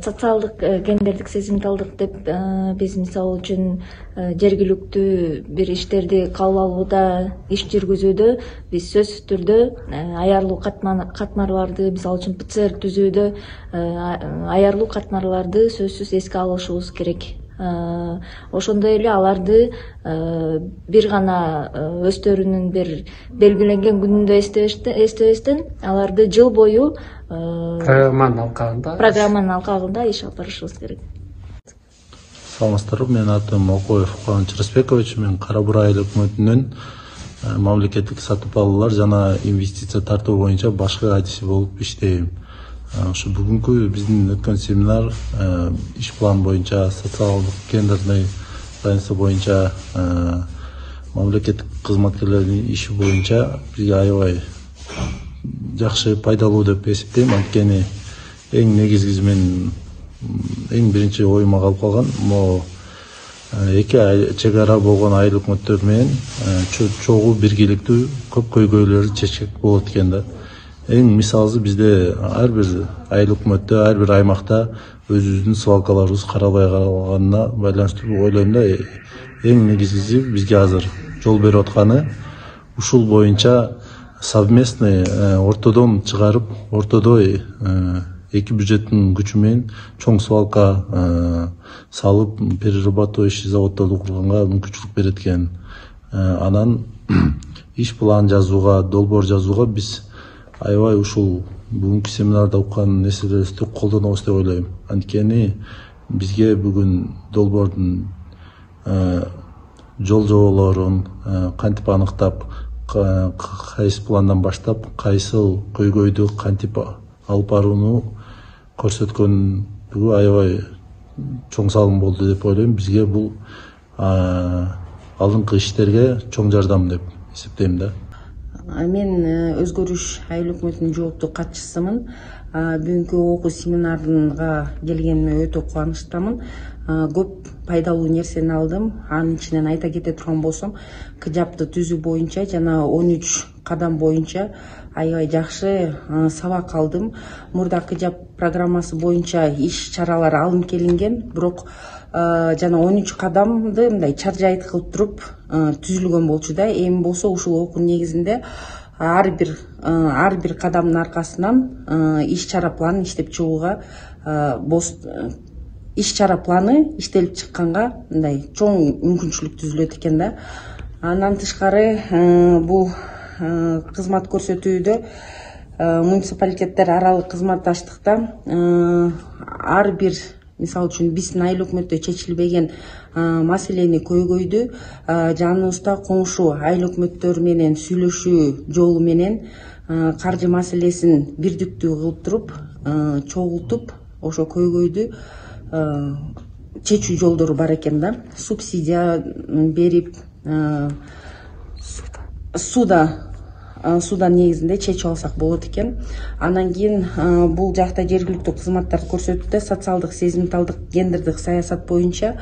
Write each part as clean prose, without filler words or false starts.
социалдык гендердик сезимталдык деп биз мисалы үчүн жергиликтүү бир иштерди кабыл алууда, иш жүргүзүүдө биз сөзсүз түрдө аярлуу катмарларды, мисалы үчүн ПЦР түзүүдө аярлуу катмарларды сөзсүз эске алышыбыз керек. Ошондой эле аларды бир гана өздөрүнүн бир белгиленген күнүндө эстебестен аларды жыл бою программанын алкагында иш алып барышыбыз керек. Саламатсыздарбы, менин атым Окоев Кубаныч Рысбекович, мен Кара Бура айыл өкмөтүнүн мамлекеттик сатып алуулар жана инвестиция тартуу боюнча башкы катчысы болуп иштейм. Ошо бүгүнкү биздин өткөн семинар иш план боюнча социалдык гендерный равенство боюнча мамлекеттик кызматкерлердин иши боюнча бизге аябай жакшы пайдалуу деп эсептейм. Анткени эң негизгиси мен эң биринчи оюма калып калган могу эки чек ара болгон айыл өкмөттөр менен чогуу биргеликтүү көп көйгөйлөрдү чечсек болот экен да. Эң мисалысы бизде ар бир айыл өкмөттө, ар бир аймакта өзүбүздүн свалкаларыбыз каралбай калганына байланыштуу ойлойм да. Эң негизгиси бизге азыр жол берип атканы ушул боюнча совместный ортодон чыгарып, ортодой эки бюджеттин күчү менен чоң свалка салып, перерабатывающий заводдорду курганга мүмкүнчүлүк берет экен. Анан иш план жазууга, долбоор жазууга биз аябай ушул бүгүнкү семинарда уккан нерселерибизди колдонобуз деп ойлойм. Анткени бизге бүгүн долбоордун жол жоболорун кантип аныктап, кайсы пландан баштап, кайсыл көйгөйдү кантип алып барууну көрсөткөнүгү аябай чоң салым болду деп ойлойм. Бизге бул алдыңкы иштерге чоң жардам деп эсептейм да. Мен Өзгөрүш айыл өкмөтүнүн жооптуу катчысымын. Бүгүнкү окуу семинарга келгениме өтө кубанычтамын. Көп пайдалуу нерсени алдым. Анын ичинен айта кете турган болсом, КЖАПты түзүү боюнча жана 13 кадам боюнча аябай жакшы сабак алдым. Мурда КЖАП программасы боюнча иш чаралар алынып келинген, бирок жана 13 кадамды мындай чаржайыт кылып туруп түзүлгөн болчу да. Эми болсо ушул окуунун негизинде ар бир кадамдын аркасынан иш чара планын иштеп чыгууга иш чара планы иштелип чыкканга мындай чоң мүмкүнчүлүк түзүлөт экен да. Андан тышкары бул кызмат көрсөтүүдө муниципалитеттер аралык кызматташтыкта ар бир, мисалы үчүн биздин айыл өкмөттө чечилбеген маселени, көйгөйдү жаныбызда коңшу айыл өкмөттөр менен сүйлөшүү жолу менен каржы маселесин бирдиктүү кылып туруп, чогултуп, ошо көйгөйдү чечүү жолдору бар экен да. Субсидия берип, судан негизинде чечип алсак болот экен. Андан кийин бул жакта жергиликтүү кызматтарды көрсөтүүдө социалдык сезимталдык гендердик саясат боюнча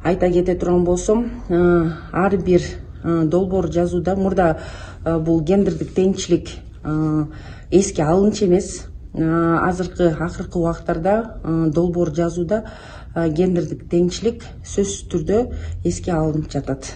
айта кете турган болсом, ар бир долбоор жазууда мурда бул гендердик теңчилик эске алынчу эмес. Акыркы убактарда долбоор жазууда гендердик теңчилик сөзсүз түрдө эске алынып жатат.